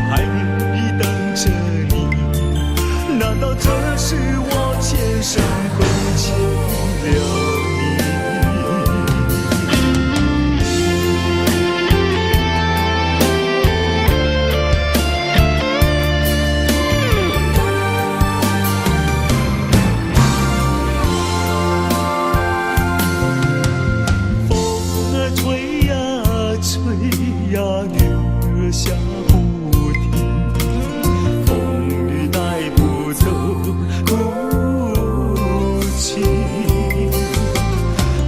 还愿意等着你，难道这是我前生亏欠了下不停，风雨带不走哭泣，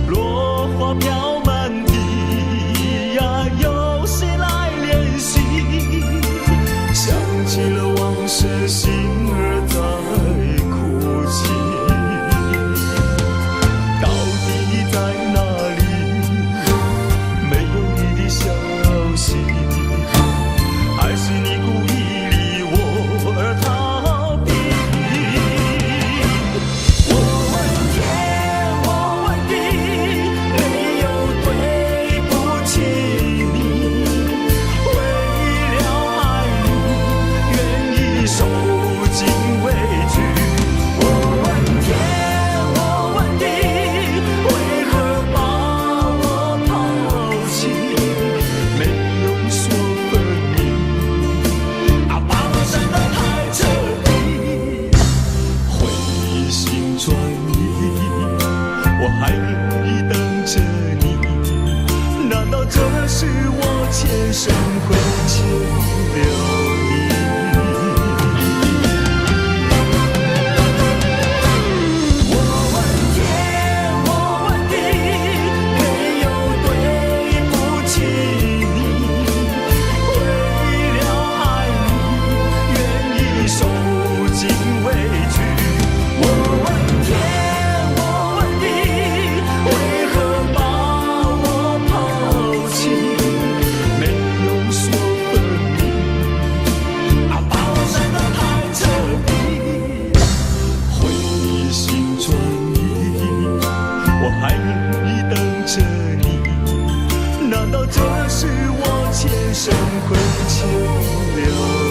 落花飘满地呀，有谁来怜惜？想起了往事，心儿在哭泣。到底在哪里？没有你的消息。还是你故意离我而逃避？我问天，我问地，没有对不起你。为了爱你，愿意受尽委屈。我问天，我问地，为何把我抛弃？没有说分明。我还愿意等着你，难道这是我前生亏欠了你？我问天，我问地，没有对不起你。为了爱你，愿意受尽委屈。我问天。还愿意等着你，难道这是我前生亏欠了你？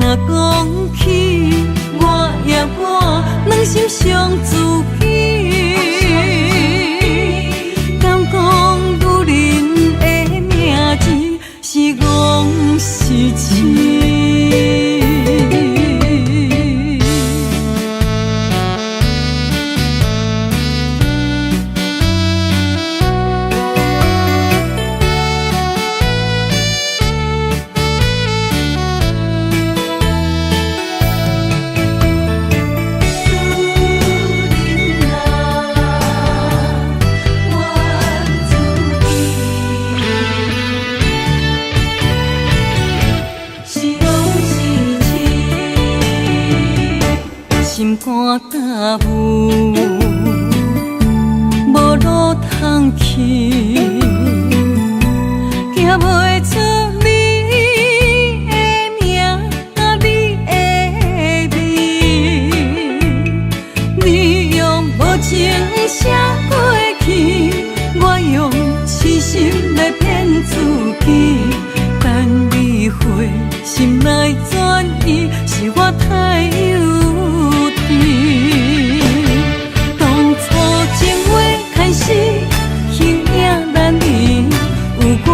若讲起。心肝焦舞，无路通去，行袂出你的名，你的味。你用无情写过去，我用痴心来骗自己。等你回心来转意，是我太幼稚。当初情话开始，形影难离，有我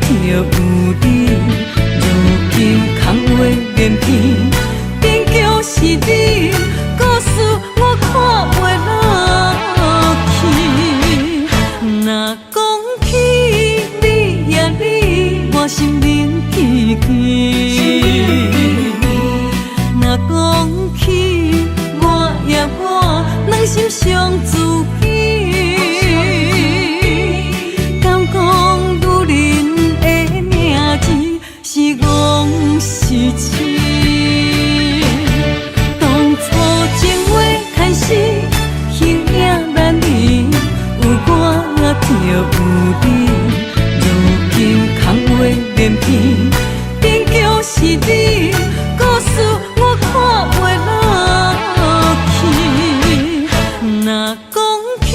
就有你。如今空话连篇，边叫是你，故事我看袂落去。若讲起你呀你，我心灵奇奇。若讲起我呀我，两心相知己。敢讲女人的名字是戆是痴？当初情话开始，形影难离，有我就有你。如今空话连篇，边叫是你，故事我看袂落去。若讲起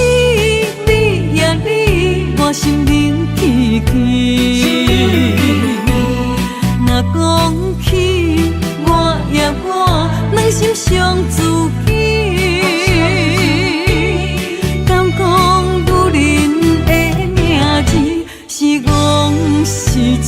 你呀你，我心灵奇奇。若讲起我呀我，两心相知己。敢讲女人的名字是戆是痴？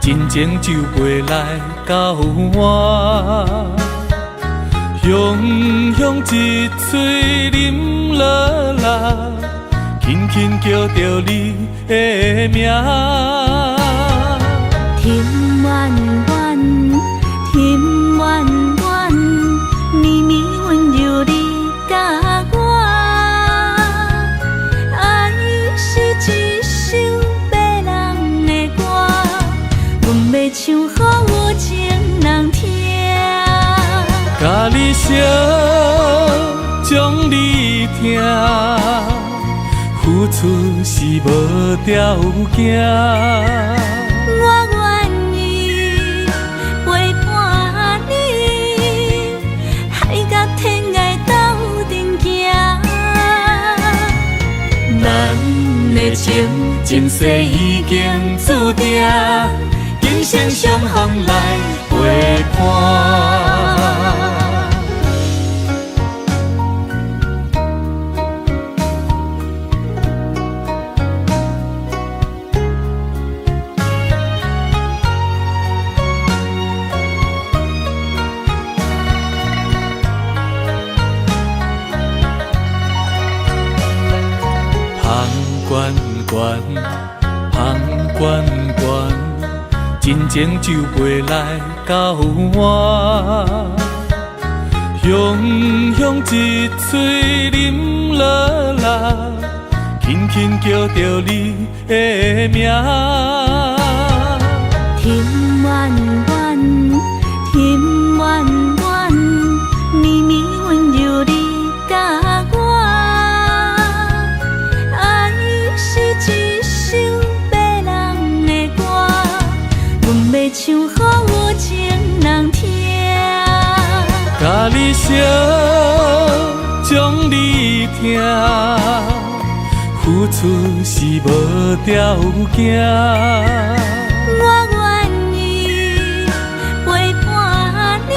真情就袂来到我，雄雄一嘴啉落来，轻轻叫着你的名。天远远，天远远，绵绵温柔你甲我，爱是一首迷人的歌。阮要唱予有情人听，甲你烧，将你听，付出是无条件。我愿意陪伴你，海角天涯斗阵行。咱的情前世已经注定。今生相逢来陪伴，香悬悬，香悬悬。真情就袂来到我，雄雄一嘴啉落来，轻轻叫着你的名。天远远，天远远，绵绵温柔你甲我，爱是一首迷人的歌。阮要唱予有情人听，甲你烧，将你疼，付出是无条件。我愿意陪伴你，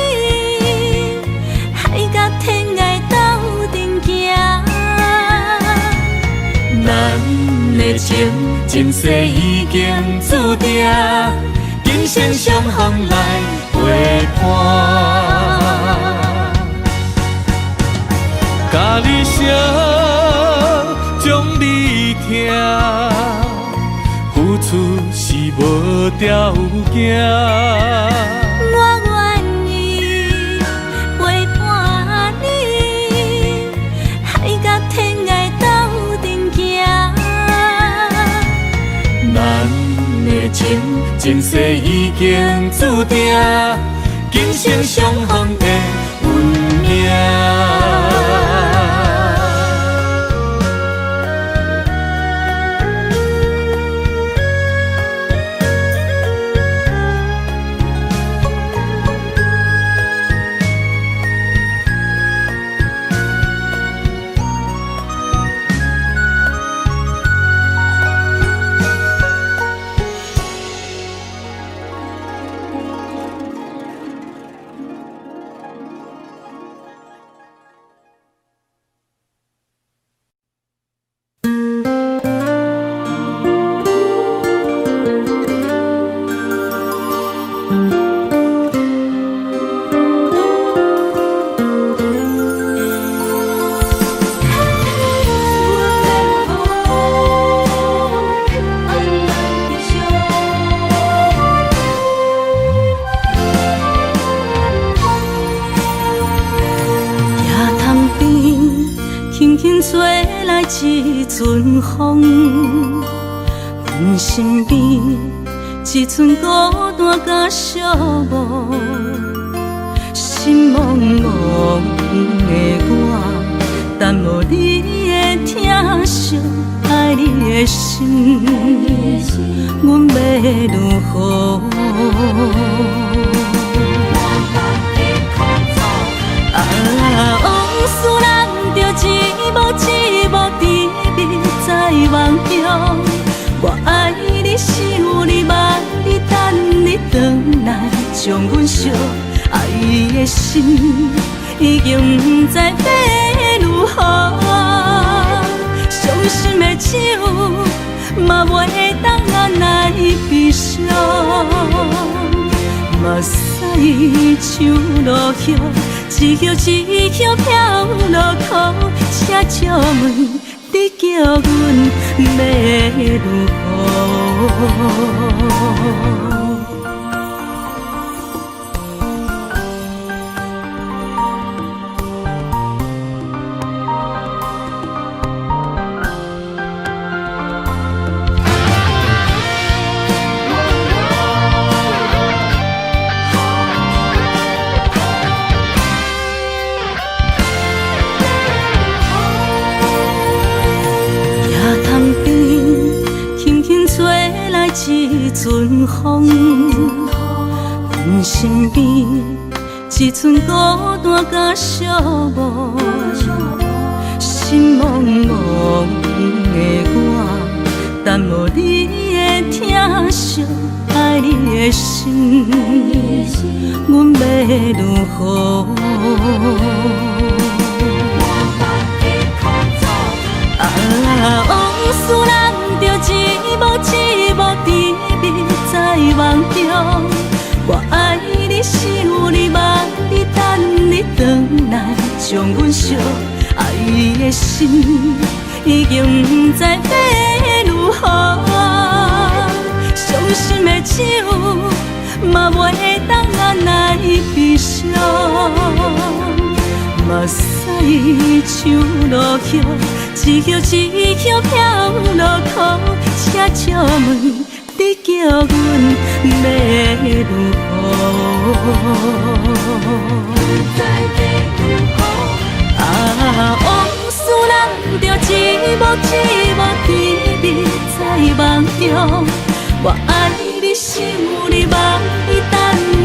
海角天涯斗阵行。咱的情，前世已经注定，今生相逢来陪伴。甲你相，将你疼，付出是无条件。我愿意陪伴你，海角天涯斗阵行。咱的情，前世已经注定，今生相逢的运命。一阵风，阮身边一寸孤单甲寂寞，心茫茫的我，等无你的疼惜，爱你的心，阮要如何？往事人着一幕一幕甜蜜在梦中，我爱你想你望你等你回来，将阮惜爱的心已经不知要如何。伤心的手嘛袂当按来悲伤，目屎像落雨。一叶一叶飘落土，请借问你叫阮要如何？一阵风，阮身边一寸孤单甲寂寞，心茫茫的我，等无你的疼惜，爱你的心，阮要如何？往事人着一幕一幕甜蜜在梦中，我爱你想你望你等你回来，将阮惜爱的心已经不知要如何。伤心的手嘛袂当按来悲伤，目屎像落雨。一叶一叶飘落土，请借问你叫阮要如何？往事人着一幕一幕甜蜜在梦中，我爱你想你望你等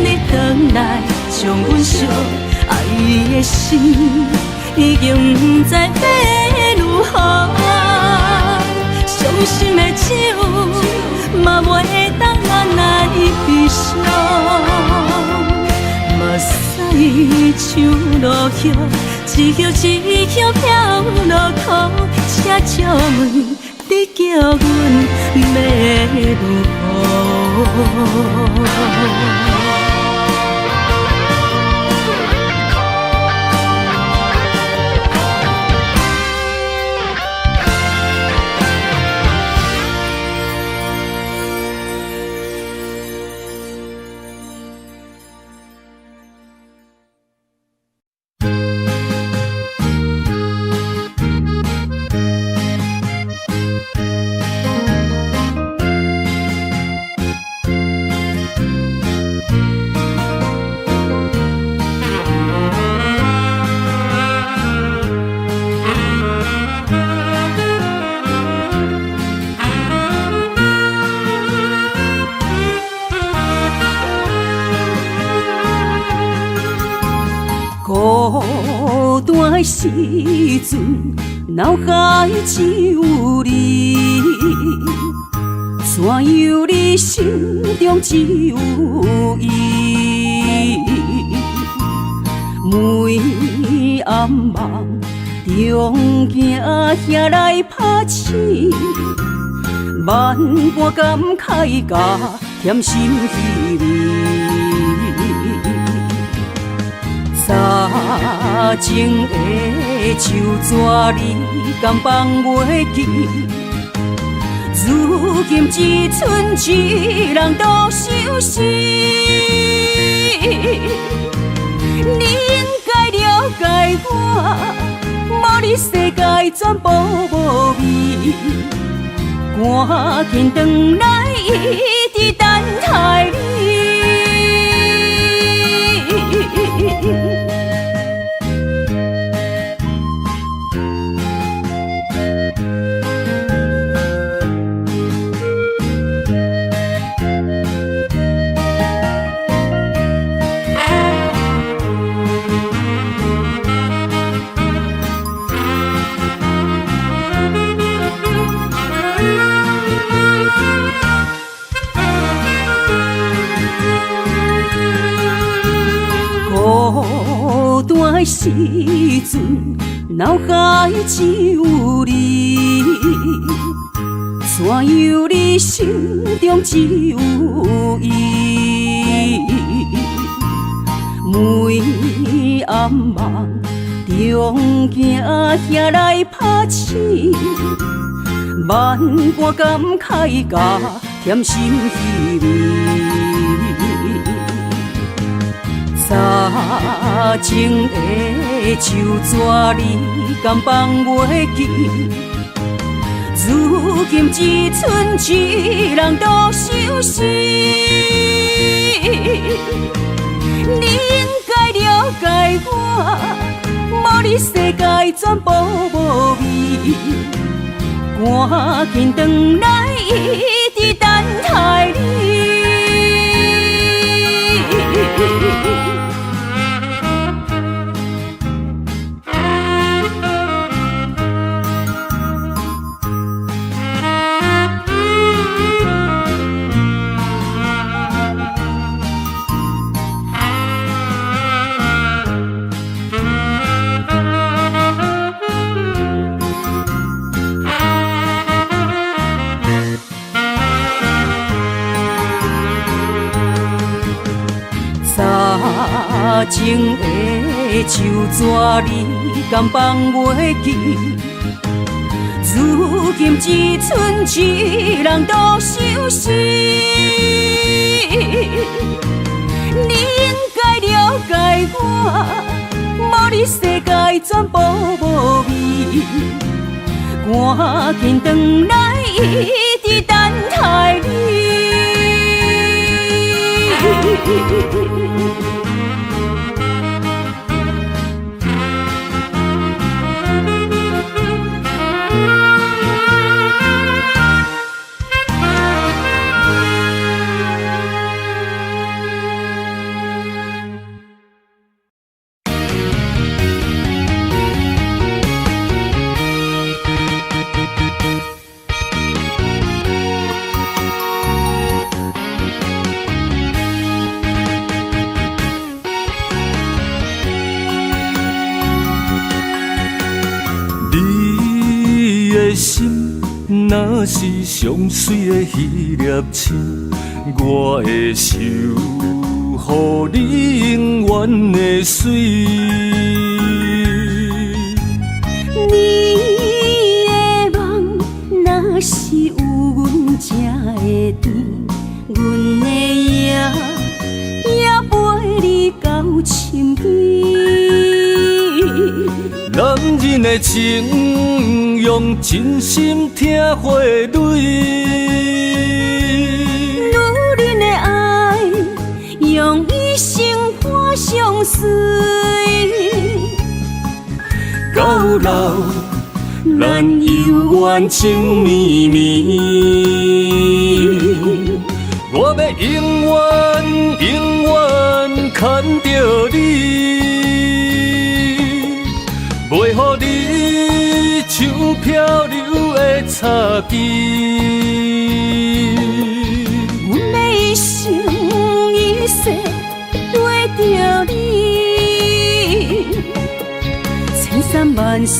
你回来，将阮惜爱的心已经不知要如何。伤心的酒，嘛袂当咱来悲伤。目屎像落叶，一叶一叶飘落土，车借问你叫阮要如何？孤单的时阵，脑海只有你，怎样你心中只有伊？每暗梦中惊遐来拍醒，万般感慨甲甜心稀微。早前的手纸你敢放袂记？如今只剩一人独相思。你应该了解我，无你世界全部无味。赶紧转来，一直等待你。孤单的时阵，脑海只有你，怎样你心中只有伊？每暗梦中惊遐来拍醒，万般感慨甲甜心稀微。早前的手纸你敢放袂记？如今只剩一人独相思。你应该了解我，无你世界全部无味。赶紧转来，一直等待你。早前的手纸你敢放袂记？如今只剩一人独相思。你应该了解我，无你世界全部无味。赶紧转来，一直等待你。的心若是上水的迄粒青，我会守护你永远的水。你的梦若是有阮才会甜，阮的也陪你到深更。男人的情，用真心听花蕊；女人的爱，用一生伴相随。到老，咱犹原情绵绵。我要永远永远牵着你，袂予你像漂流的草枝。阮要一生一世跟着你，千山万水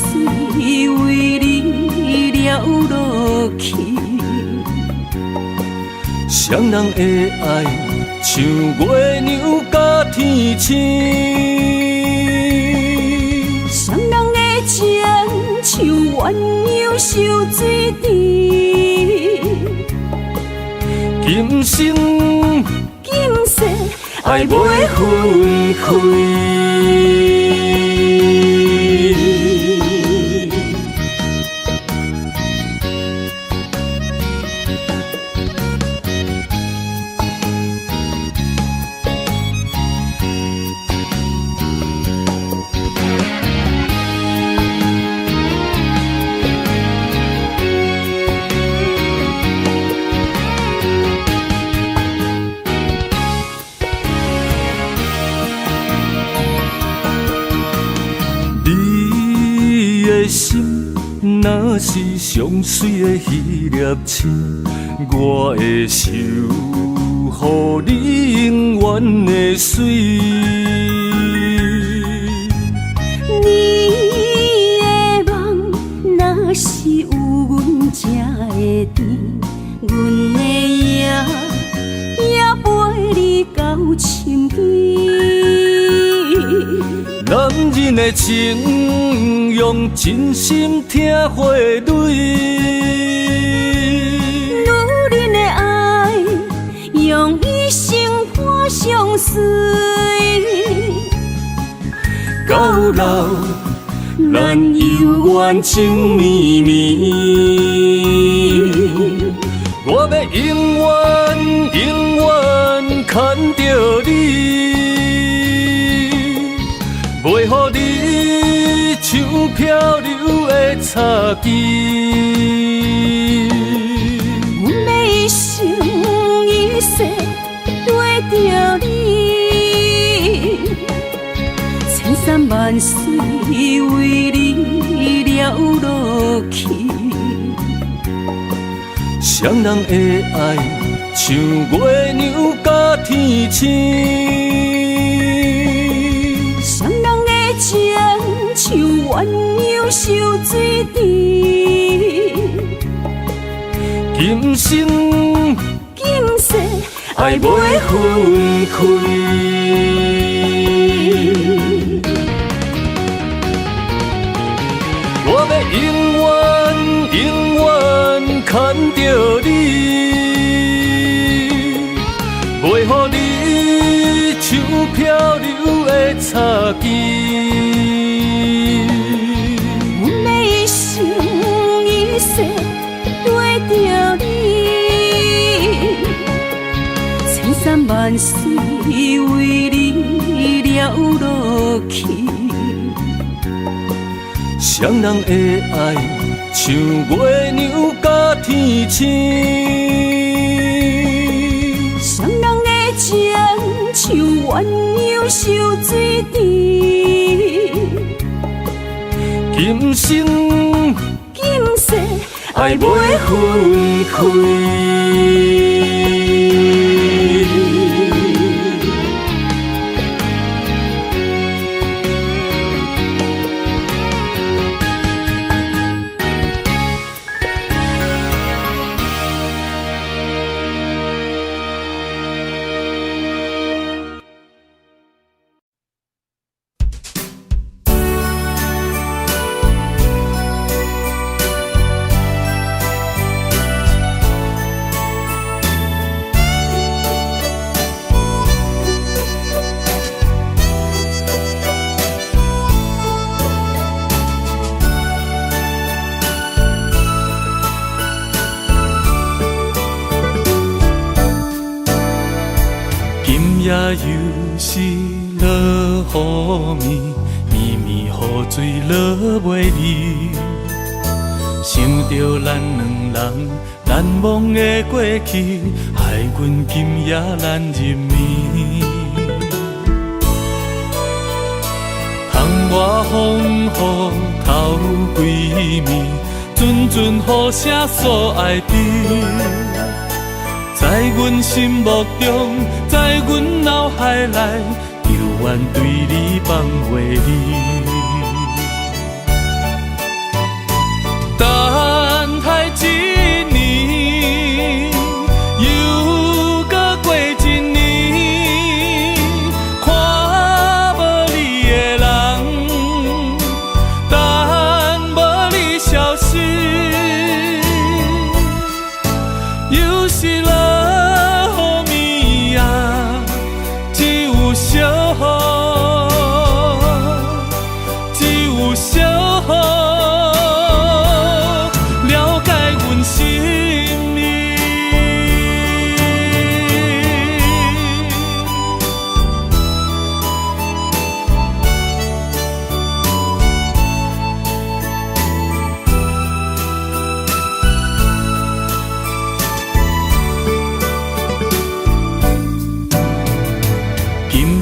为你了落去。双人的爱像月亮甲天星，双人的情像鸳鸯守水池。今生今世爱袂分开。你的心若是上水的迄粒青，我会守护你永远的水。你的梦若是有阮才会甜，阮的也陪你到深更。男人的情，用真心听花蕊；女人的爱，用一生伴相随。到老，咱犹原情绵绵。我要永远永远牵着你，袂予你像漂流的草枝。阮要一生一世跟着你，千山万水为你了落去。双人的爱像月亮甲天星，双人的情像鸳鸯守水池。今生今世爱袂分开。我要永远永远牵着你，袂予你像漂流的草枝。阮要一生一世跟着你，千山万水为你了落去。双人的爱像月亮甲天星，双人的情像鸳鸯守水池。今生今世爱袂分开。又是落雨暝，绵绵雨水落袂离。想着咱两人难忘的过去，害阮今夜难入眠。窗外风雨透几暝，阵阵雨声诉爱知。在阮心目中，在阮脑海内，犹原对你放袂离。等待一年，又搁过一年，看无你的人，等无你消息，又是落雨暝啊，只有小雨，只有小雨。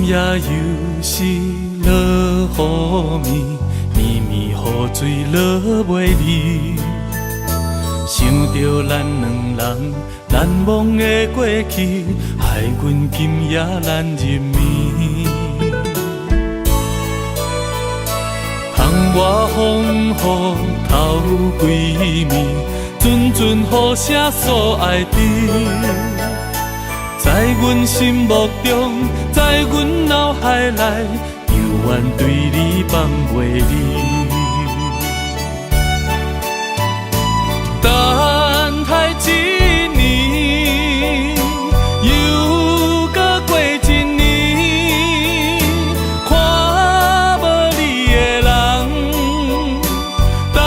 也又是落雨暝，绵绵雨水落袂离。想着咱两人难忘的过去，害阮今夜难入眠。窗外风雨透几暝，阵阵雨声诉爱知。在阮心目中，在阮脑海内，犹原对你放袂离。等待一年，又搁过一年，看无你的人，等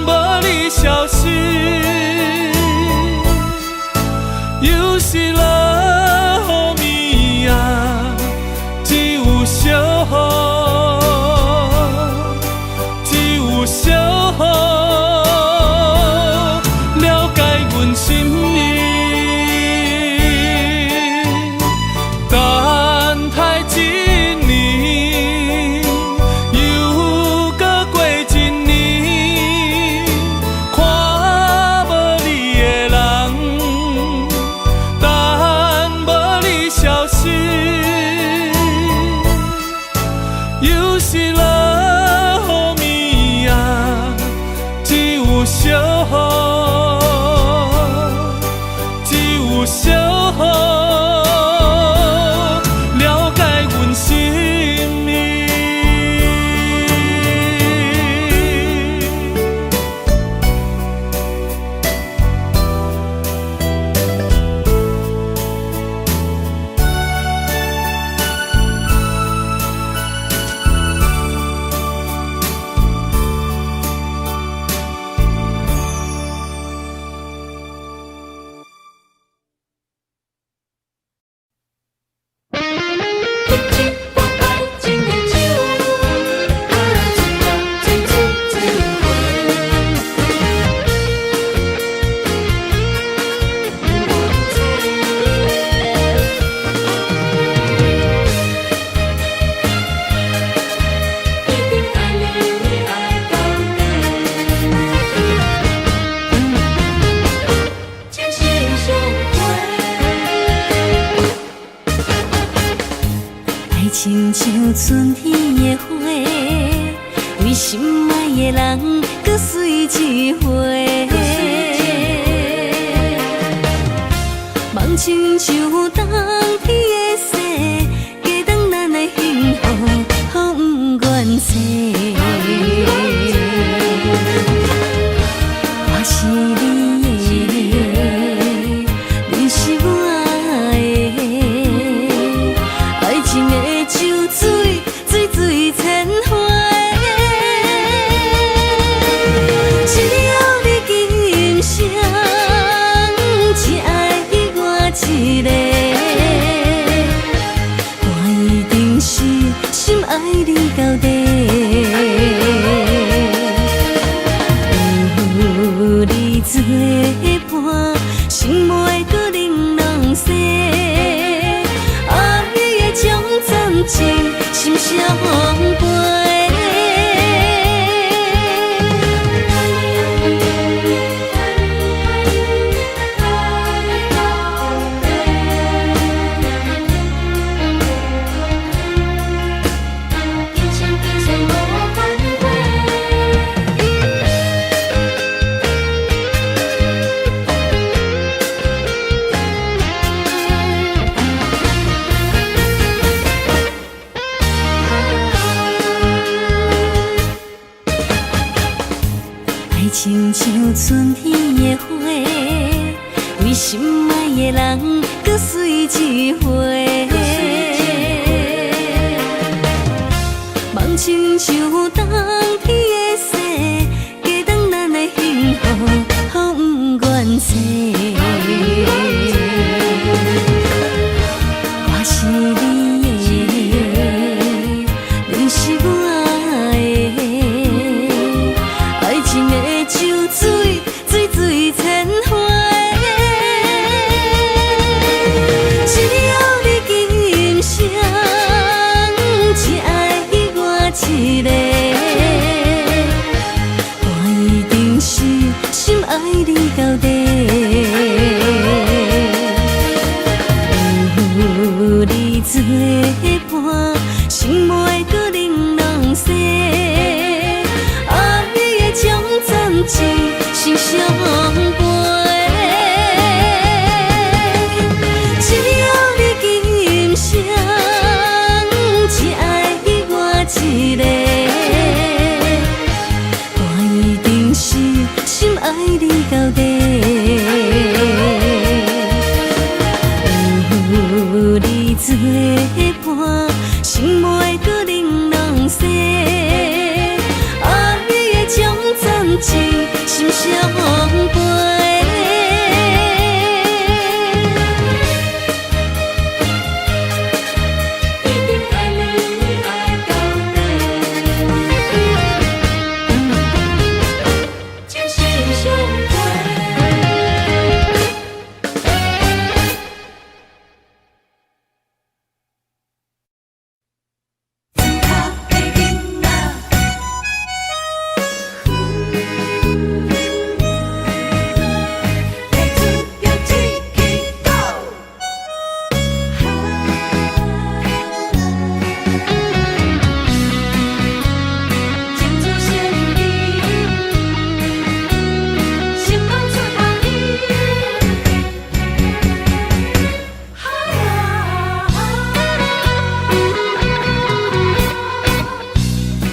无你消息，又是落小雨，只有小雨，了解阮心意。等待一年，又搁过一年，看无你的人，等无你消息。又是落雨暝啊，只有小雨，只有小雨，了解阮心意。亲像春天的花，为心爱的人，搁随一回。梦亲像冬天的雪，加重咱的幸福，风不愿洗。我是你的，你是我的，爱情的酒水，水水千回。只要你今生只爱我一个。亲像春天的花，为心爱的人，搁随一回。梦亲像冬天的雪，加重咱的幸福，风不愿吹。我是你的，你是我的，爱情的酒水，水水千回。只要你今生只爱我一个，我一定是心爱你到底。有你作伴，心袂搁玲珑色，爱的将暂时心相陪。只要你今生只爱我一个，我一定是心爱你到底。有你作伴，心袂搁玲珑色，爱的将暂时心相陪。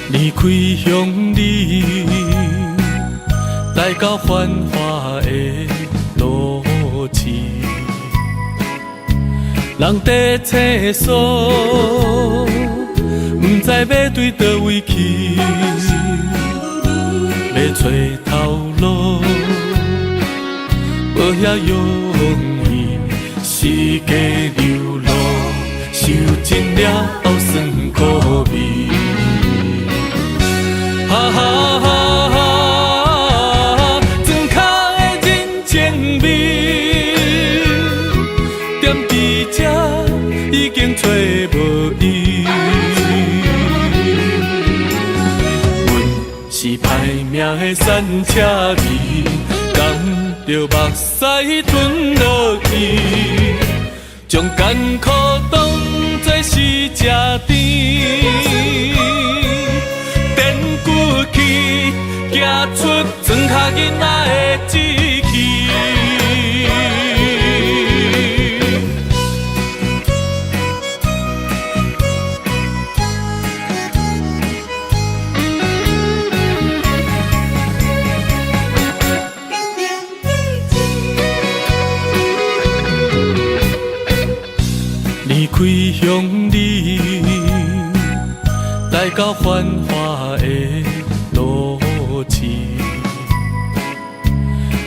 离开乡里，来到繁华的路市，人在厕所，不知要对倒位去，要找头路，无遐容易，世界流落，受尽了酸苦味。哈哈哈哈，庄脚的人情味，踮伫这已经找无伊。阮是歹命的山车味，甘着目屎吞落去，将艰苦当作是吃甜。行出庄脚囡仔的志气，离开乡里，来到繁华的路市，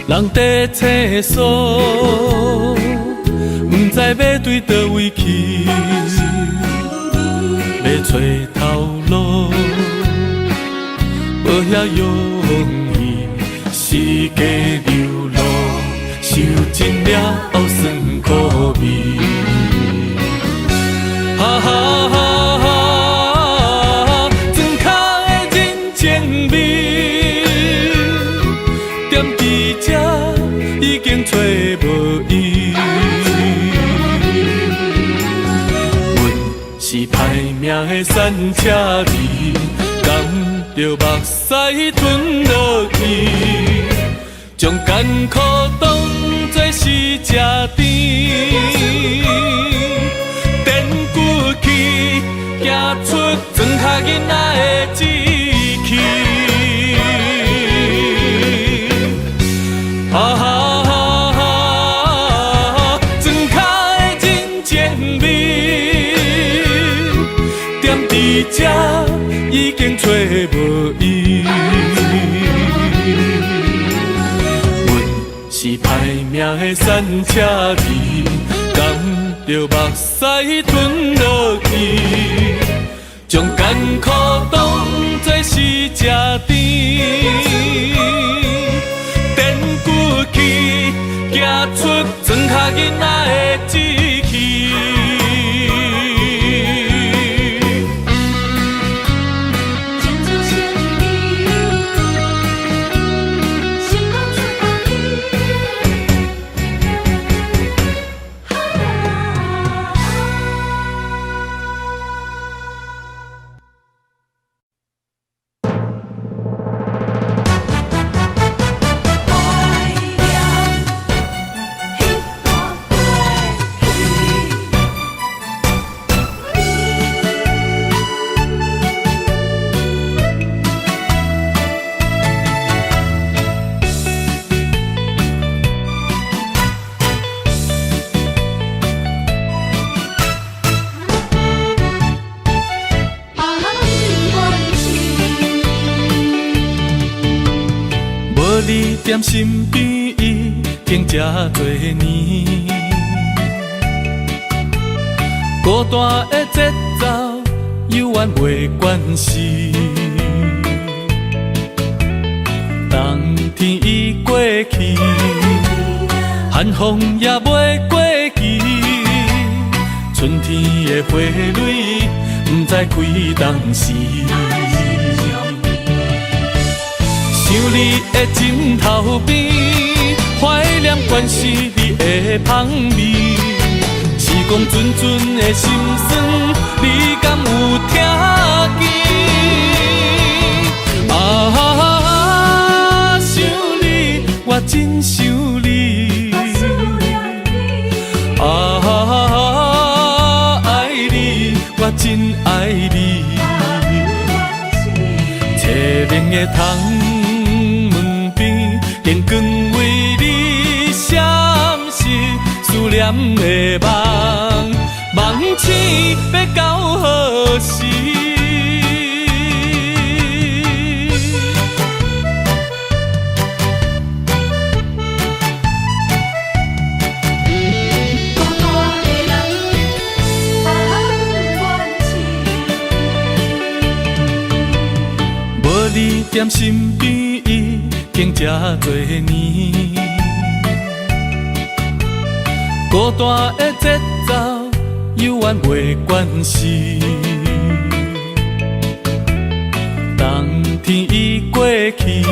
人在厕所，不知要对倒位去，要找头路，无遐容易，世界流落，受尽了酸苦味。哈哈哈哈，庄脚的人情味，踮伫这已经找无伊。阮是歹命的山车味，甘着目屎吞落去，将艰苦当作是吃甜。行出庄脚囡仔的志气。这已经找无伊。阮是歹命的山车离，甘着目屎吞落去，将艰苦当作是吃甜。电骨气，行出庄脚囡仔的志气。你踮身边，已经这多年，孤单的节奏犹原袂惯势。冬天已过去，寒风也袂过期，春天的花蕊不知开当时。想你的枕头边，怀念关是你的香味。时光阵阵的心酸，你敢有听见？啊，想你，我真想你。啊，爱你，我真爱你。凄凉的窗。电光为你闪烁，思念的梦，梦醒要到何时？无你踮身边。已经这多年，孤单的节奏犹原袂惯势。冬天已过去，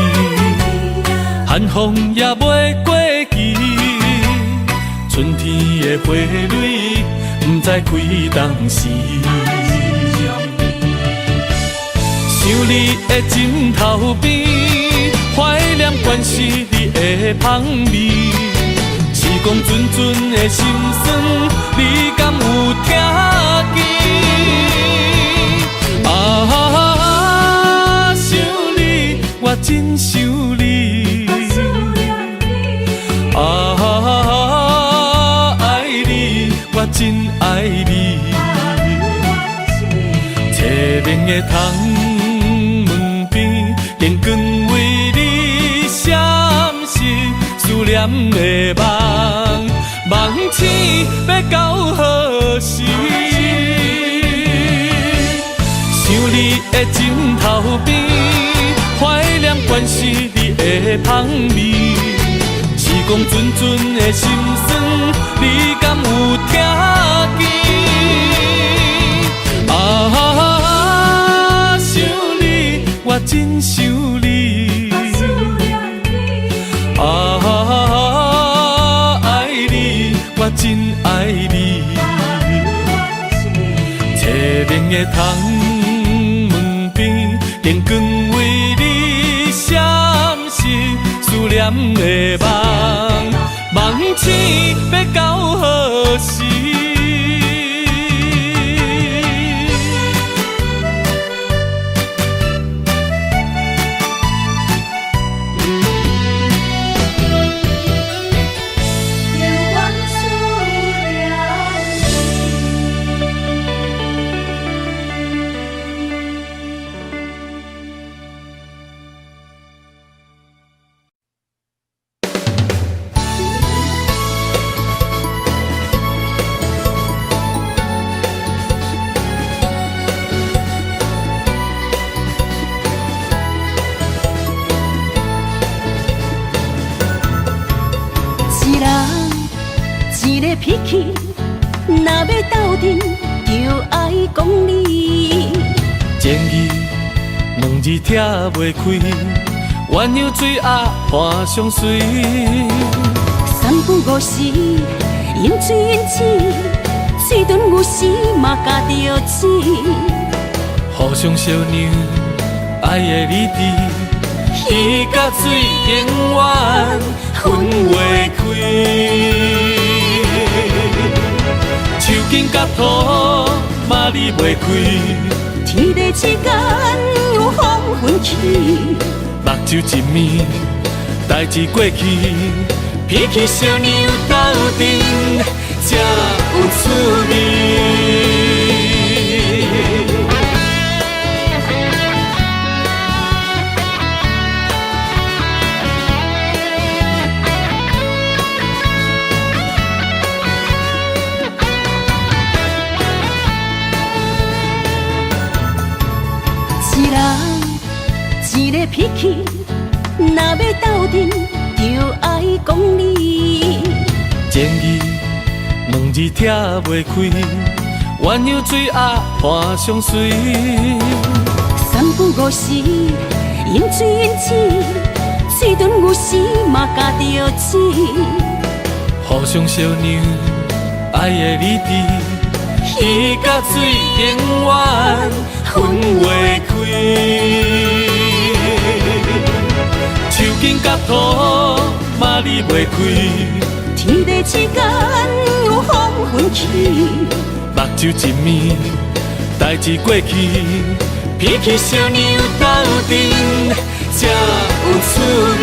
寒风也袂过期，春天的花蕊不知开当时。想你的枕头边。怀念关是你的香味，时光阵阵的心酸，你敢有听见？啊，想你，我真想你。啊，爱你，我真爱你。凄凉的窗门边，电光为。思念的梦，梦醒要到何时？想你的枕头边，怀念关是你的香味。时光阵阵的心酸，你敢有听见？啊，想你，我真想你。我真爱你，凄凉的窗门边，电光为你闪烁，思念的梦，梦醒要到何时？气，若要斗阵，就爱讲理。前语两字拆袂开，鸳鸯水鸭伴相随。三不五时，饮水饮水，嘴唇有时嘛加着刺。互相相让，爱的理智，鱼甲水永远分袂开。手紧甲土嘛离袂开，天地之间有风云起，目睭一暝，代志过去，脾气小娘斗阵才有趣味。一人一个脾气，若要斗阵，就爱讲理。前语两字拆袂开，鸳鸯水鸭伴相随。三不五时，饮水饮水，嘴唇有时嘛加着刺。互相相让，爱的理智，鱼甲水永远分袂开。手紧甲土嘛离袂开，天地之间有风云起，目睭一暝，代志过去，脾气小娘斗阵才有趣味。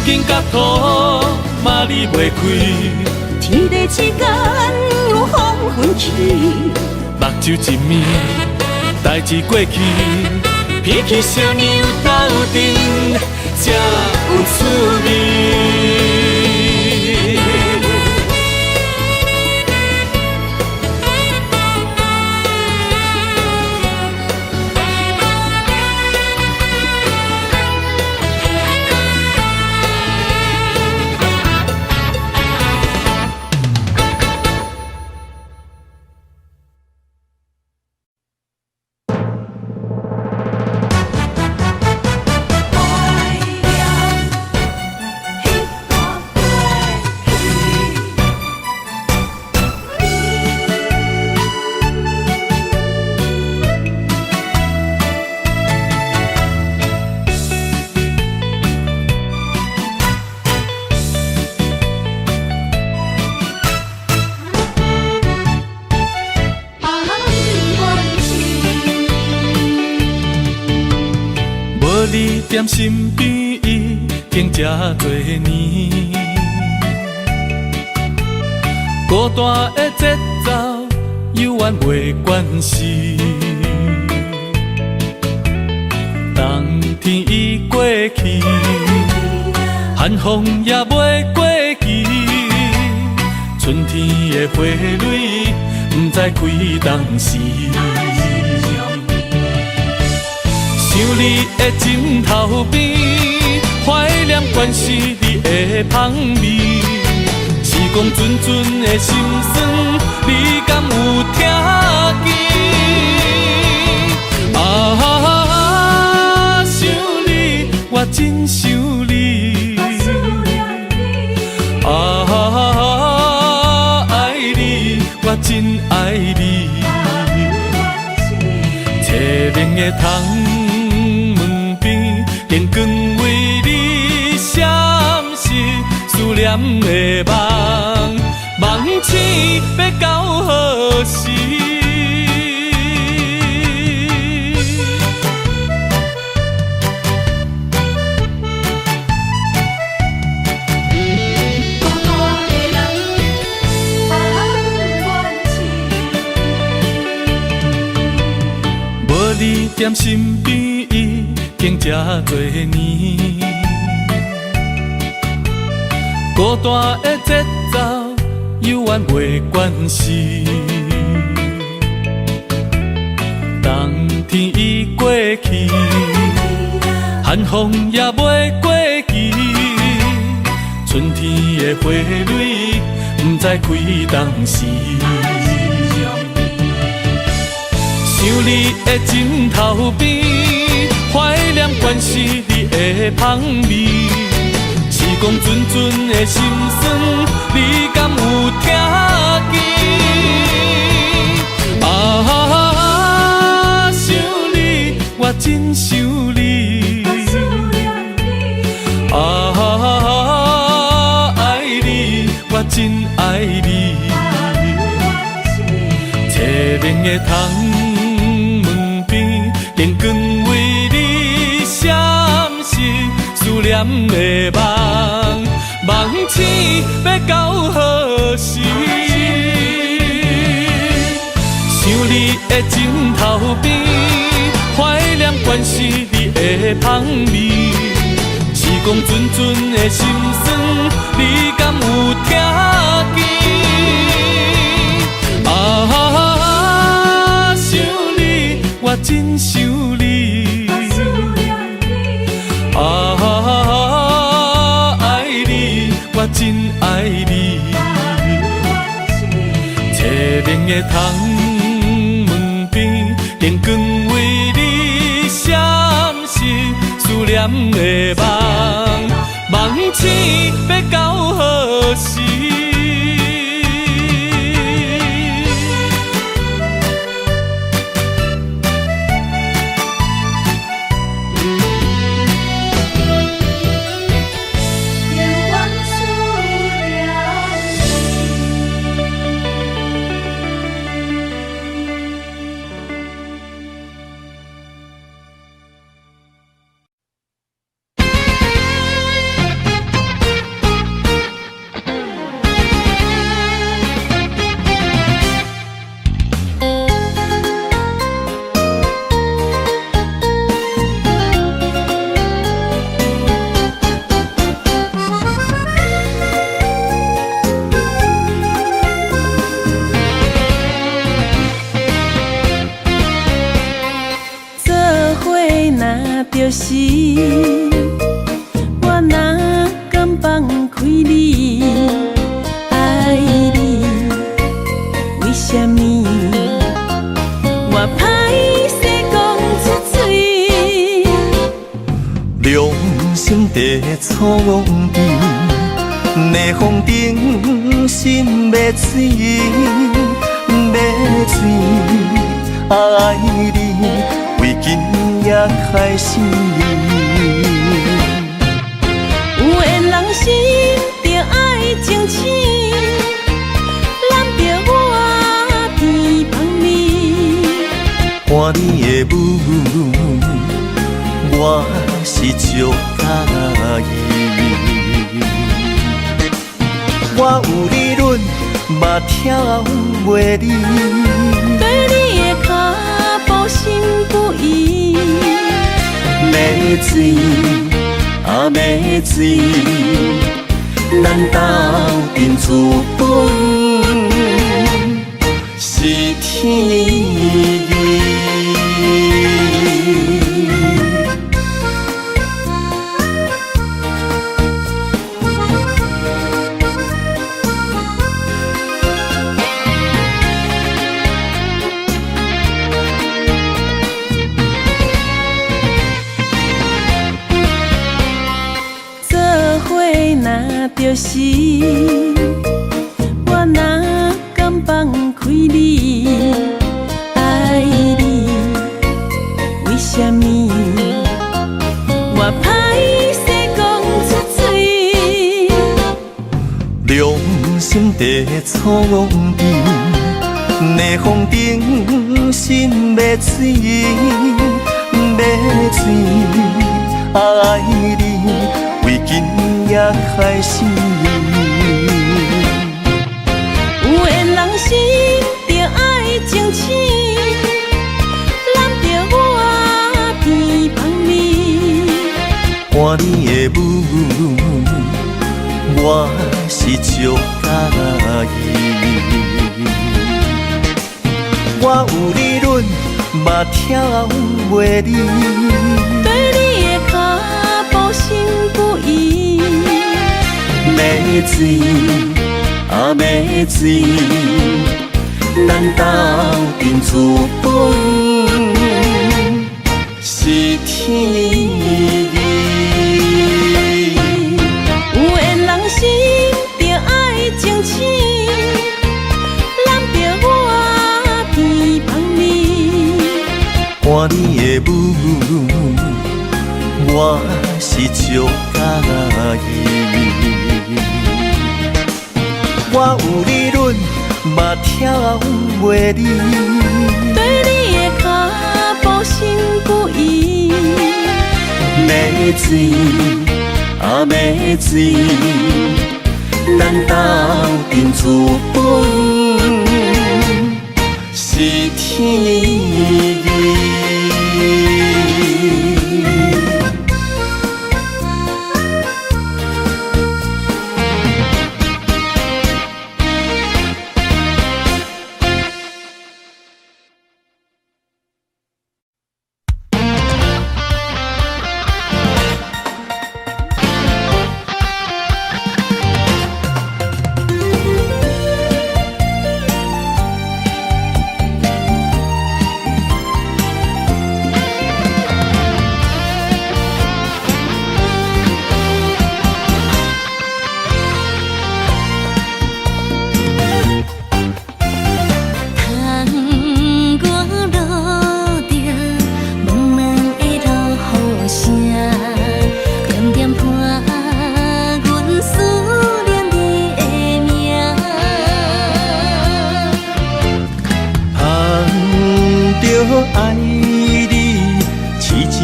紧甲土嘛离袂开，天地之间有风云起，目睭一暝，代志过去，脾气小娘斗阵才有趣味。你踮身边，已经这多年，孤单的节奏犹原袂惯势。冬天已过去，寒风也袂过期，春天的花蕊不知开当时。想你的枕头边，怀念关是你的香味。时光阵阵的心酸，你敢有听见？啊，想你，我真想你。啊，爱你，我真爱你。凄冷的窗。电光为你闪烁，思念的梦，梦醒要到何时？无你踮身边。经这多年，孤单的节奏犹原袂惯势。冬天已过去，寒风也袂过期，春天的花蕊不知开当时。想你的枕头边，怀念关是你的香味。时光阵阵的心酸，你敢有听见？啊，想你，我真想你。啊，爱你，我真爱你。凄冷的窗。电光为你闪烁，思念的梦，梦醒要到何时？想你的枕头边，怀念关是你的香味。时光阵阵的心酸，你敢有听见？我真想你，啊，爱你，我真爱你。凄冷的窗门边，电光为你闪烁，思念的梦，梦醒要到何时？就是我哪敢放开你，爱你，为什么我歹势讲出嘴？良心地错边，逆风顶心要碎，要碎，爱你，为今也开始。有缘人心着爱情深，揽着我鼻旁你。看你的舞，我是足介意。我有理论，嘛跳袂离。对你的脚步心不移。要醉啊要醉，咱斗阵资本是天意。就是我哪敢放开你，爱你，为什么我歹势讲出嘴？良心地错边，逆风顶心要碎，要碎，爱你，为今也开始。有缘人心着爱情深，揽着我鼻旁你。看你的舞，我是足介意。我有理论，嘛跳袂离。对你的脚步心不移。要水啊要水，咱斗阵资本是天意。有缘人心着爱争取，揽着我偏帮你。看你的舞，我是足介意。我有理论，嘛跳袂离。对你的脚步心不移。要水啊要水，咱斗阵资本是天意。爱你痴情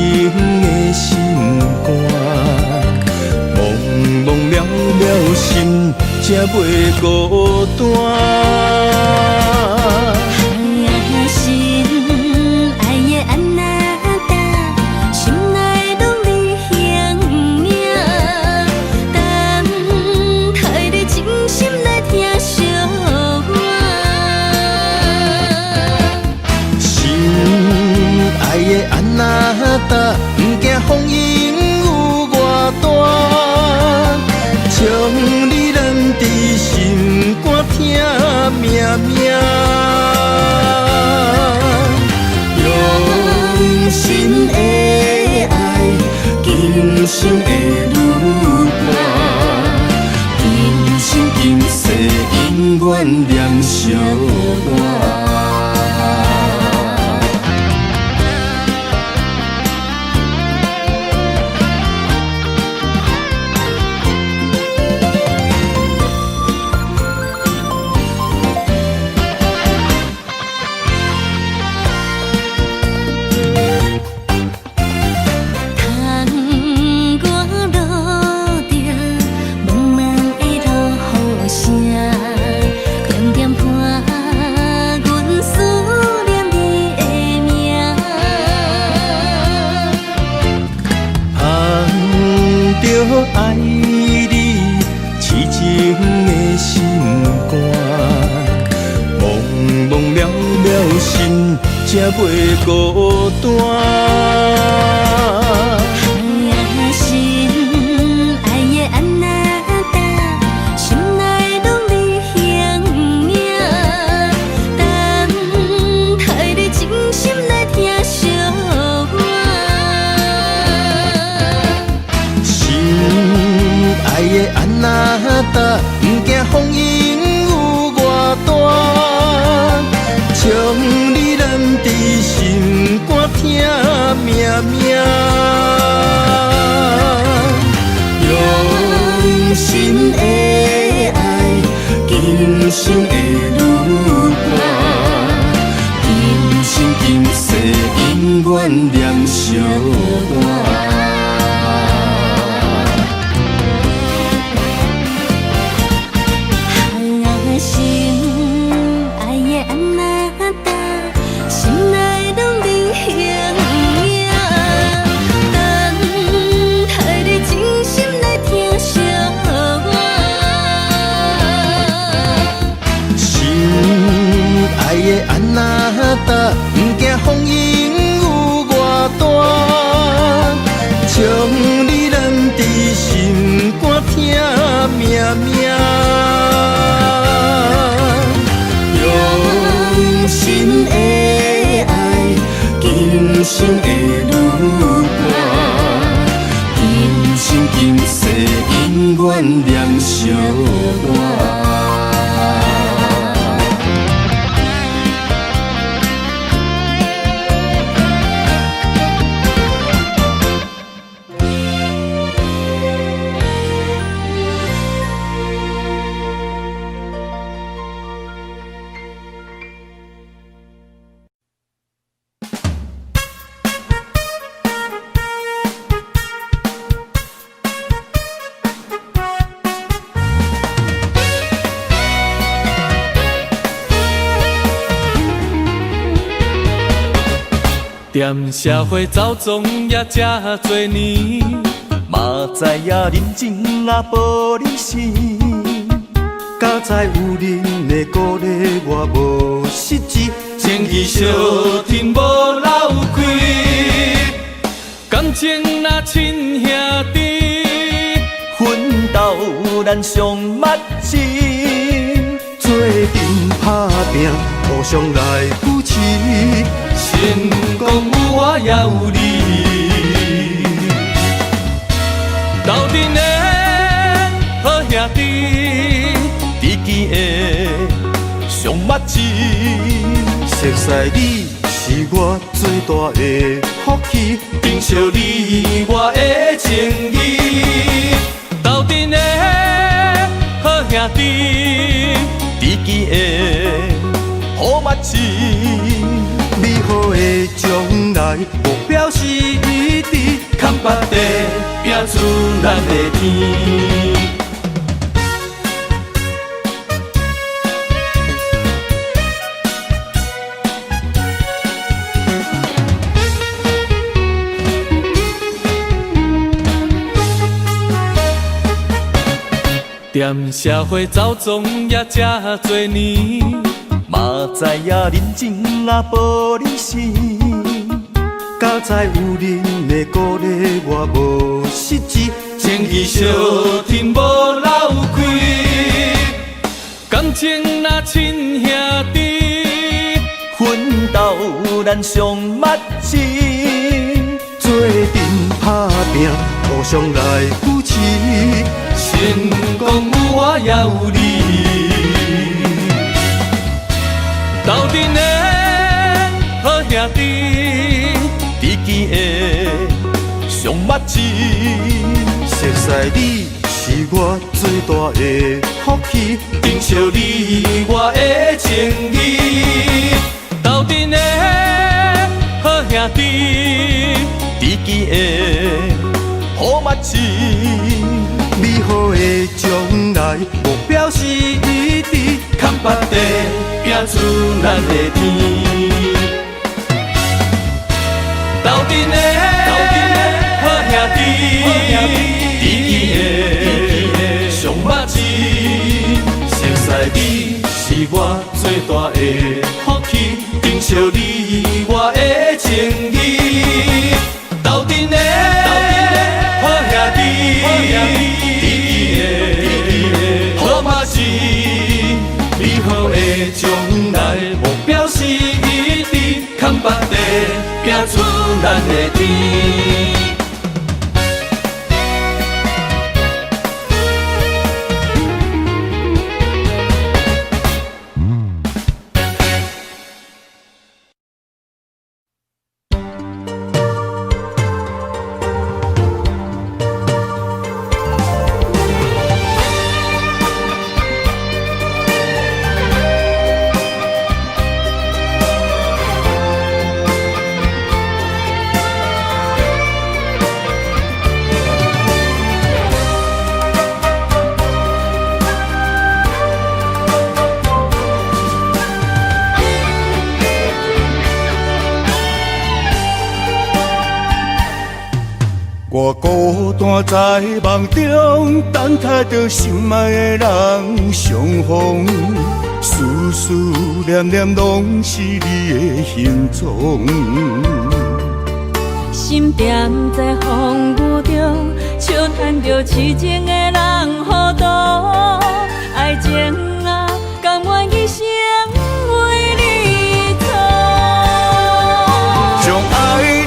的心肝，茫茫渺渺心，才袂孤单。心爱的安那达，心内拢你形影，等待你真心来听惜我。爱的安那达，不惊风雨有偌大，将你揽伫心肝疼命命，用心的爱，今生会愈伴，今生今世永远念相伴。爱你痴情的心肝，茫茫渺渺心，才袂孤单。心爱的安那达，心内拢你形影，等待你真心来听惜我。爱的安那达，不惊风雨有偌大，将你揽伫心肝疼命命，用心的爱，今生会愈伴，今生今世永远念相伴。心内拢你形影，等待你人生的路伴，今生今世永远念相伴。踮社会走总也这多年，嘛知影人情若无理性，敢知有人会鼓励我无实际，情义相挺无漏开，感情若亲兄弟，奋斗咱上目睭，做阵打拼，互相来扶持。成功有我也有你，斗阵的好兄弟，知己的上目睭。熟悉你是我最大的福气，珍惜你我的情义，斗阵的好兄弟，知己的好目睭。美好的将来目标是一致，扛把地拼出咱的天。踮社会走总也这多年，嘛知影人情若无理性，敢知有人会鼓励我无实际，情义相挺无漏开，感情若亲兄弟，奋斗咱上目睭，做阵打拼，互相来扶持。成功有我也有你，斗阵的好兄弟，知己的上目睭。熟悉你是我最大的福气，珍惜你我的情义，斗阵的好兄弟，知己的好目睭。美好的将来目标是一致，扛把地拼出咱的天。斗阵的好兄弟，知己的上目睭。熟悉你是我最大的福气，珍惜你我的情义。斗阵的好兄弟。美好的将来目标是一致，扛把地拼出咱的天。我孤单在梦中，等待着心爱的人相逢，思思念念拢是你的形状。心踮在风雨中，笑叹着痴情的人糊涂，爱情啊，甘愿一生为你做。将爱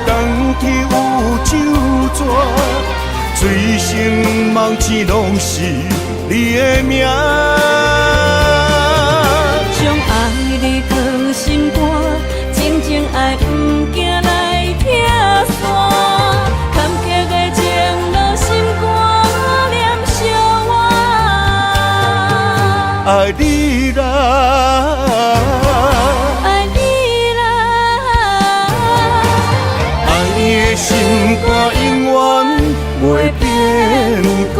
长天有酒泉，醉生梦醒拢是你的名。将爱你藏心肝，静静爱不惊来拆散。坎坷的情路心肝念相偎。爱你啦，爱你啦，爱你的心肝永远袂变卦。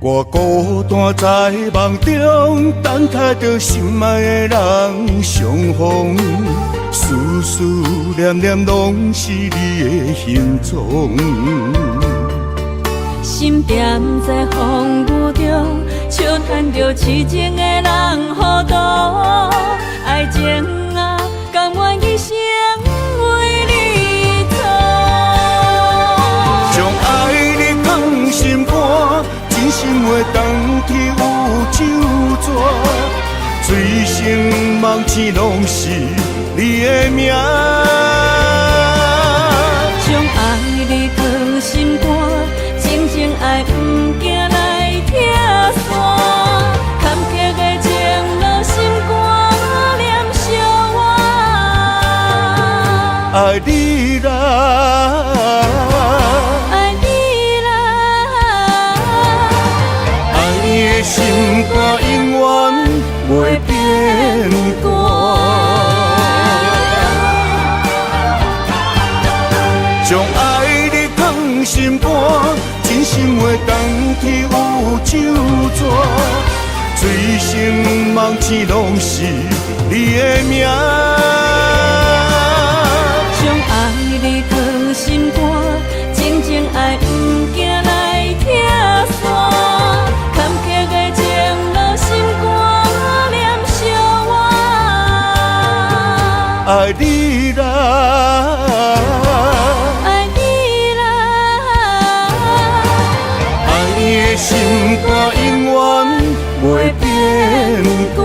我孤单在梦中，等待着心爱的人相逢，思思念念拢是你的形状。心踮在风雨中，笑叹着痴情的人糊涂。爱情啊，甘愿一生为你做。将爱你藏心肝，真心话当天有酒泉，醉生梦醒拢是你的名。将爱你藏心肝，静静爱不惊来拆散。坎坷的情路心肝念相偎。爱你啦，爱你啦，爱你的心肝永远袂变卦。将爱你藏心肝，真心话当天有酒泉，醉生梦醒拢是你的名。将爱你藏心肝，静静爱不惊来拆散。坎坷的情路心肝念相偎。爱你啦，爱你啦，爱你的心肝永远袂变卦。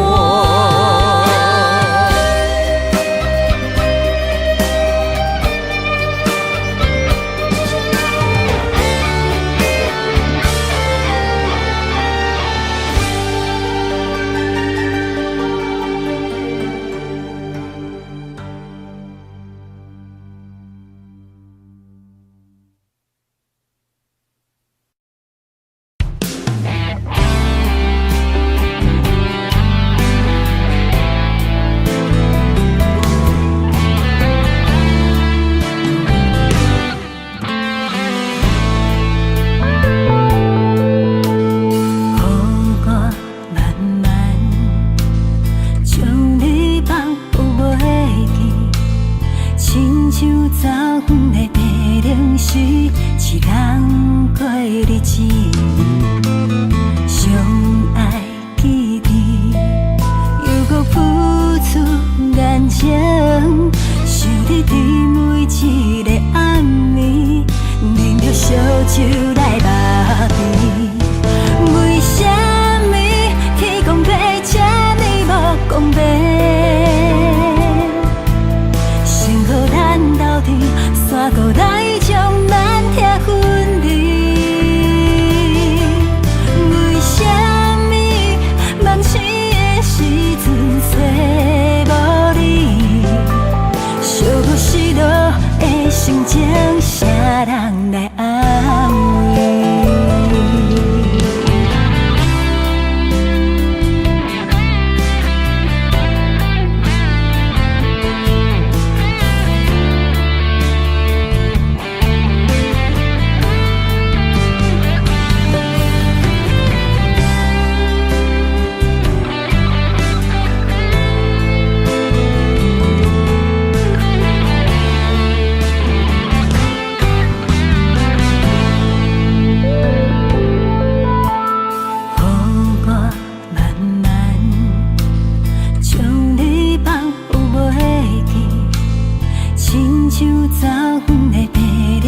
像早远的白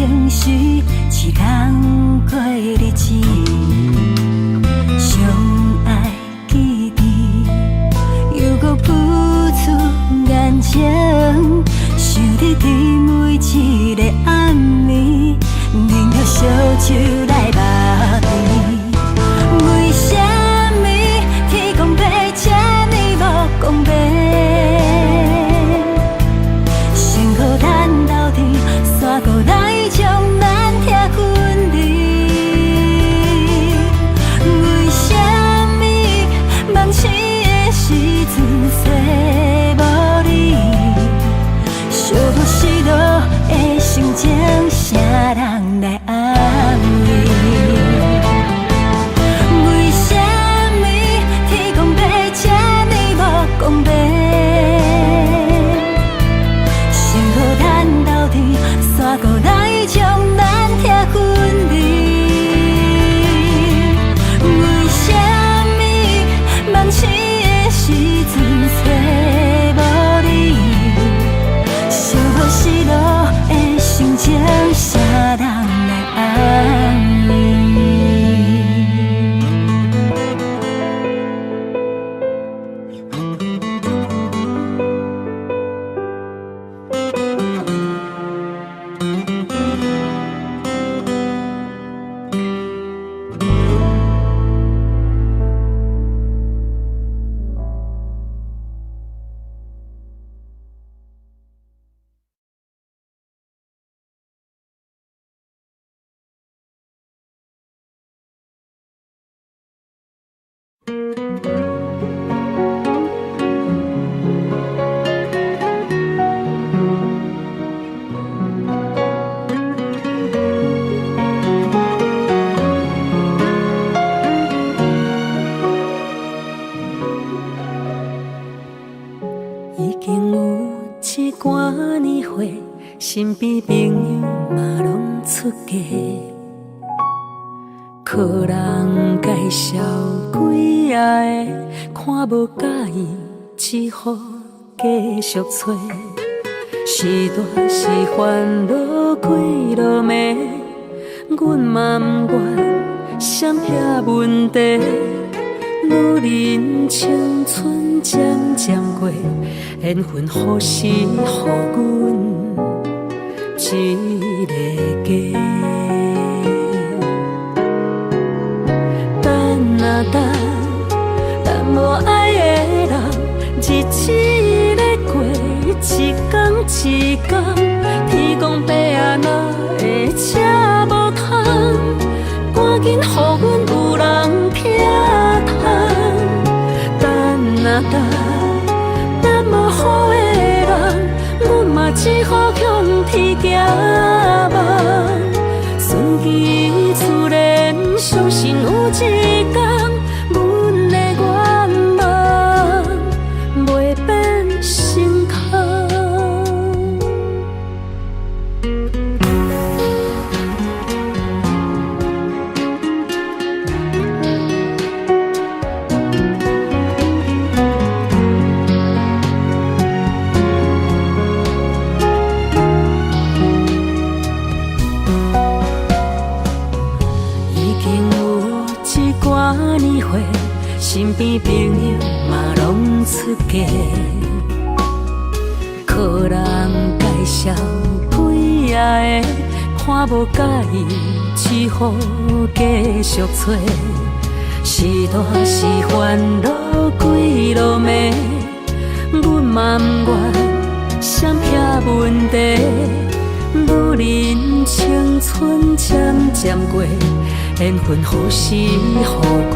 龙时，一人过日子，相爱记忆，犹搁付出眼睛，想你伫每一个暗暝，饮着烧酒来肉甜。为什么天公伯这呢无公平？先予咱斗阵，煞搁来将咱拆分离。为什么梦醒的时阵说无你？寂寞失落的心情，啥人来安慰？为什么天公伯这呢无公平？先予咱斗阵，煞搁来将咱拆分离。为什么梦醒的时阵说无你？寂寞失落的心情，啥人来安慰？已经有一寡年岁，身边朋友嘛拢出家，靠人介绍几下的，看无介意，只好继续找。是大是烦恼几落暝，阮嘛不愿闪遐问题。女人青春渐渐过，缘分何时予阮一个家？等啊等，等无爱的人，日子咧过，一天一天，天公伯啊哪会这无通？赶紧予阮有人听通。等啊等，等无好的人，阮嘛只好向天行望。顺其自然，相信有一天，阮的愿望袂变成空。身边朋友嘛拢出家，靠人介绍几下的，看无介意，只好继续找。是大是烦恼几落暝，阮嘛不愿闪遐问题。女人青春渐渐过，缘分何时予阮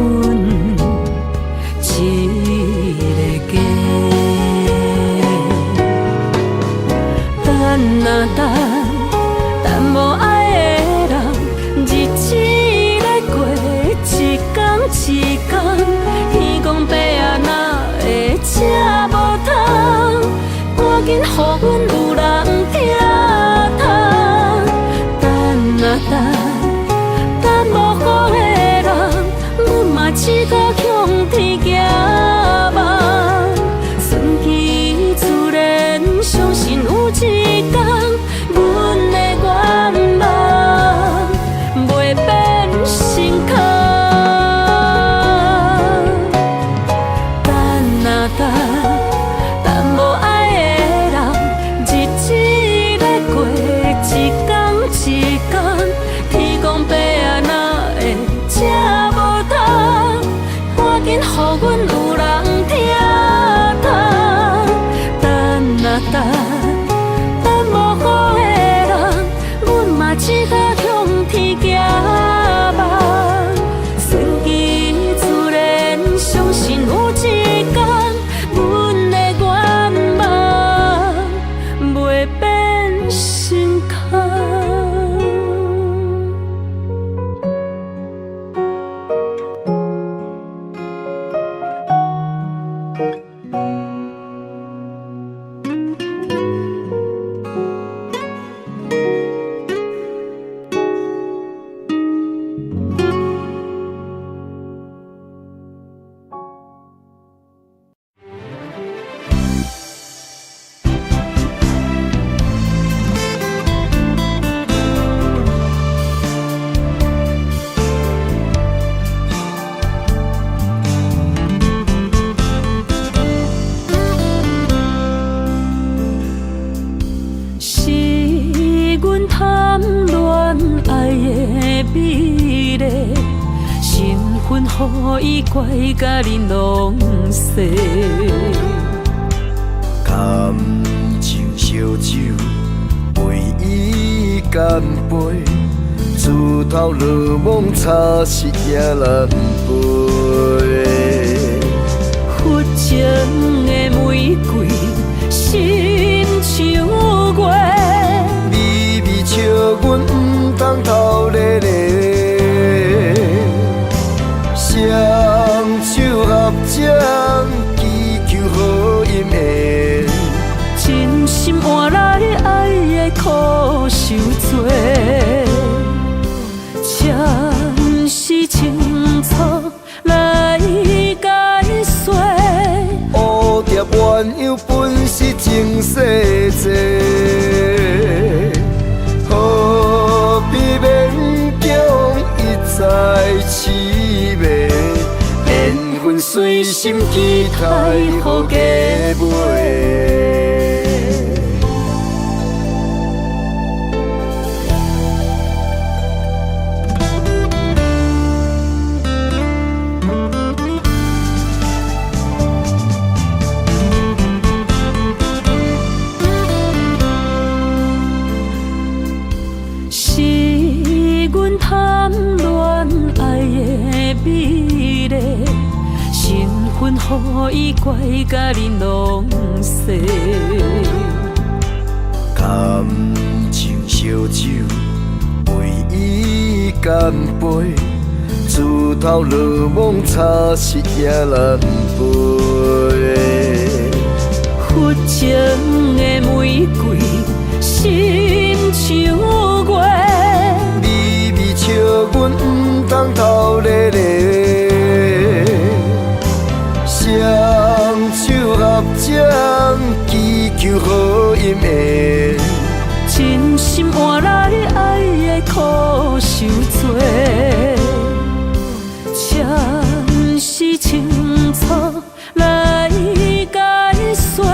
一个家？等啊等，等无爱的人，日子咧过，一天一天，天公伯啊哪会这无通？赶紧予阮有人听通。等啊等，等无好的人，阮嘛只好向天行望。顺其自然，相信有一天，阮过一天一天，天公伯啊哪会这无同？赶紧予阮有人听通，等啊等无好的人，阮嘛只得向天行望。顺其自然，相信有一天，阮的愿望袂变成空。是阮贪恋爱的美丽，身份予伊怪甲恁拢细。感情烧酒，陪伊干杯，自头落梦茶是也难陪。佛情的玫瑰，心像月。微微笑，阮毋通偷咧咧。双手合掌，祈求好姻缘。真心换来爱的苦受罪，暂时清楚来解说。蝴蝶鸳鸯本是情世债，何必勉强一再痴迷？缘分随心期待，予加倍。是阮贪恋爱的美丽，身份予伊怪甲恁拢细。感情烧酒，陪伊干杯，自头落梦茶是也难陪。佛情的玫瑰，心像月。微微笑，阮毋通偷咧咧。双手合掌，祈求好姻缘。真心换来爱的苦受罪，暂时清楚来解说。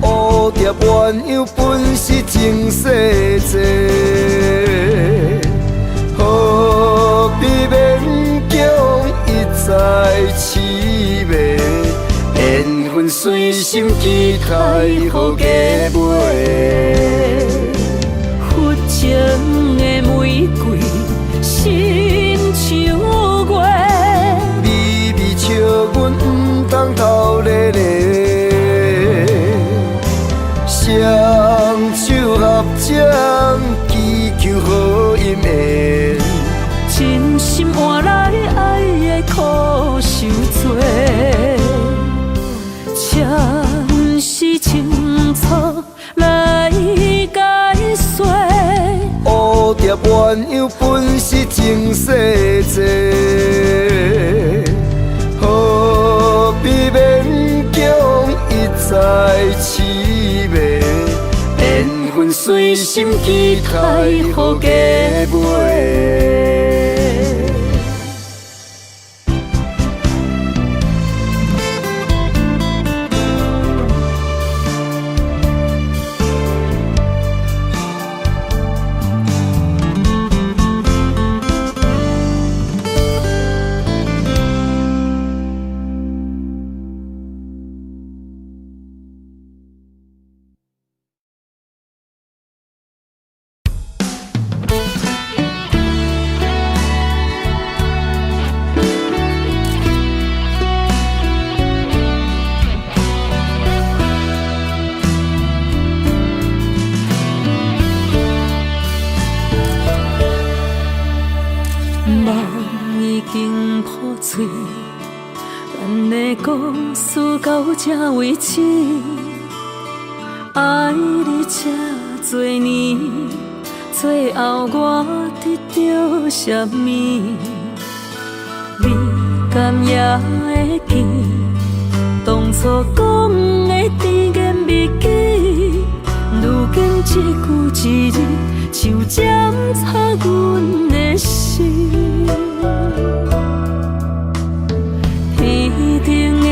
蝴蝶鸳鸯本是情世债，何必勉强一再痴迷？缘分随心期待，予加倍。佛情的玫瑰，心像月。微微笑，阮毋通偷咧咧。双手合掌，祈求好姻缘。真心换来爱的苦受罪，暂时清楚来解说。蝴蝶鸳鸯本是情世债，何必勉强一再痴迷？缘分随心期待，予加倍。对，咱的故事到这为止。爱你这多年，最后我得到什么？你敢也会记，当初讲的甜言蜜语，如今一句一字，就检查阮的心。天顶的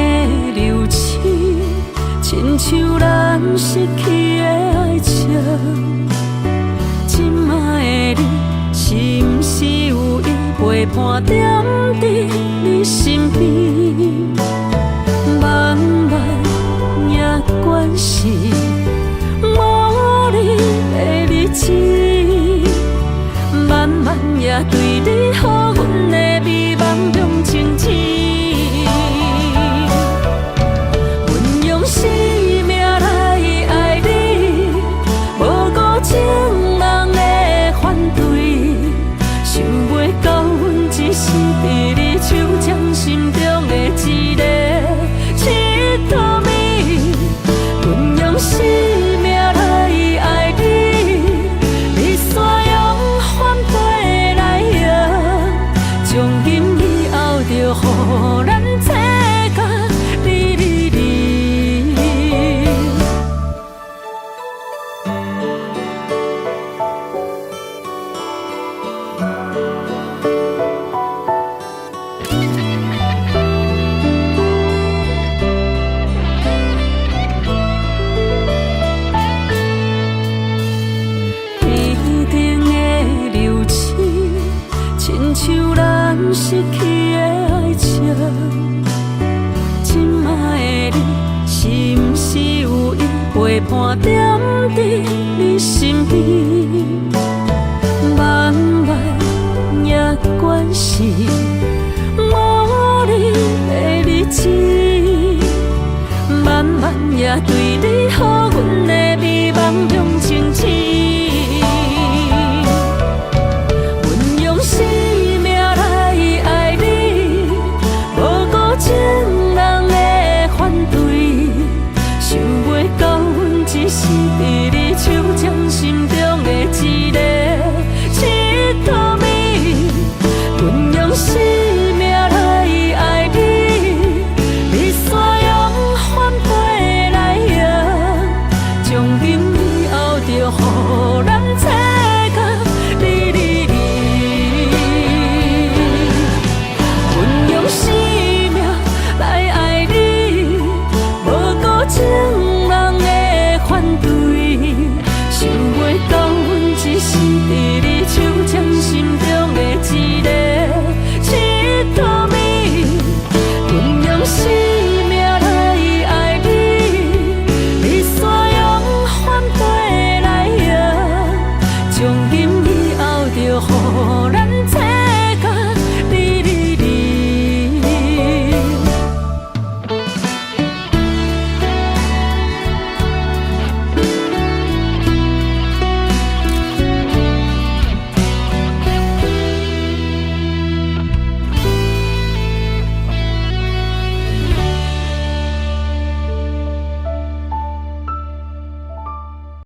流星，亲像咱失去的爱情。今摆的你，是毋是有意陪伴踮伫你身边？慢慢也关系无你的日子，慢慢也对你好，阮的美梦变情痴。阮用生命来爱你，无顾情人的反对，想袂到阮一时伫你手掌心中的一个佚佗美。阮用生命来爱你，你煞用反背来用，从今以后就予咱这个你。天顶的流星，亲像咱失去的爱情。今摆的你，是毋是有意陪伴踮伫你身边？